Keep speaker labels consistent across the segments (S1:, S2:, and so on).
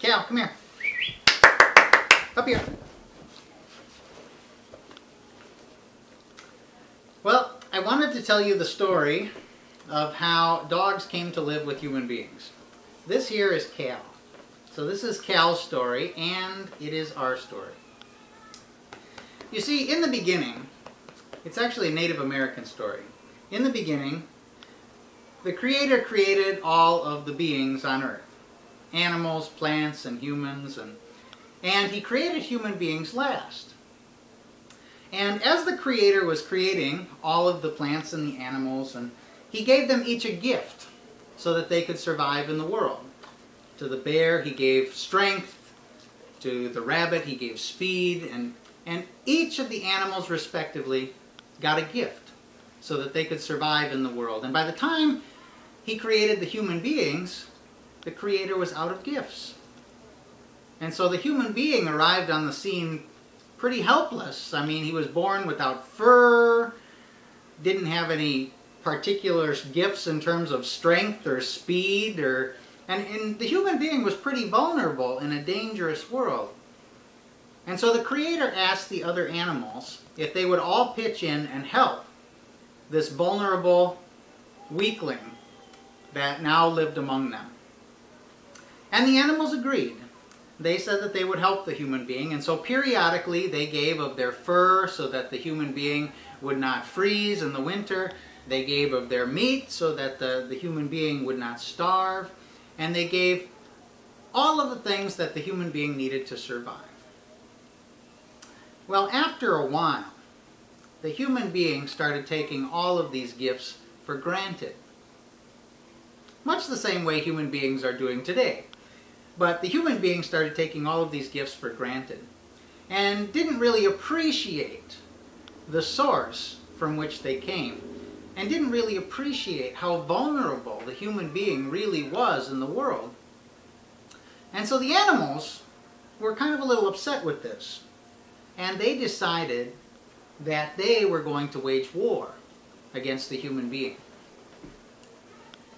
S1: Cal, come here. Up here. Well, I wanted to tell you the story of how dogs came to live with human beings. This here is Cal. So this is Cal's story, and it is our story. You see, in the beginning, it's actually a Native American story. In the beginning, the Creator created all of the beings on Earth. Animals, plants, and humans, and He created human beings last. And as the Creator was creating all of the plants and the animals, and He gave them each a gift so that they could survive in the world. To the bear, He gave strength. To the rabbit, He gave speed. And each of the animals, respectively, got a gift so that they could survive in the world. And by the time He created the human beings, the Creator was out of gifts. And so the human being arrived on the scene pretty helpless. I mean, he was born without fur, didn't have any particular gifts in terms of strength or speed, and the human being was pretty vulnerable in a dangerous world. And so the Creator asked the other animals if they would all pitch in and help this vulnerable weakling that now lived among them. And the animals agreed. They said that they would help the human being, and so periodically they gave of their fur so that the human being would not freeze in the winter. They gave of their meat so that the human being would not starve. And they gave all of the things that the human being needed to survive. Well, after a while, the human being started taking all of these gifts for granted. Much the same way human beings are doing today. But the human being started taking all of these gifts for granted and didn't really appreciate the source from which they came, and didn't really appreciate how vulnerable the human being really was in the world. And so the animals were kind of a little upset with this, and they decided that they were going to wage war against the human being.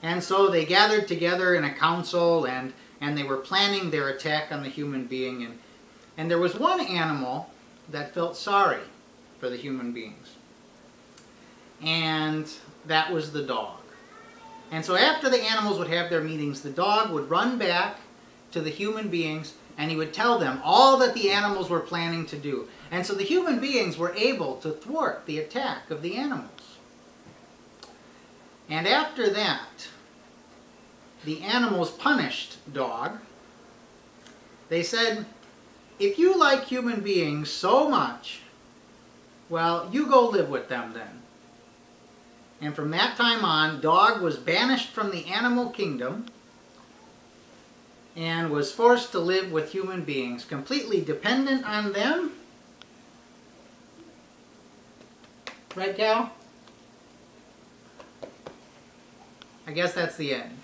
S1: And so they gathered together in a council, and they were planning their attack on the human being, and there was one animal that felt sorry for the human beings. And that was the dog. And so after the animals would have their meetings, the dog would run back to the human beings and he would tell them all that the animals were planning to do. And so the human beings were able to thwart the attack of the animals. And after that, the animals punished Dog. They said, if you like human beings so much, well, you go live with them then. And from that time on, Dog was banished from the animal kingdom and was forced to live with human beings, completely dependent on them. Right, Cal? I guess that's the end.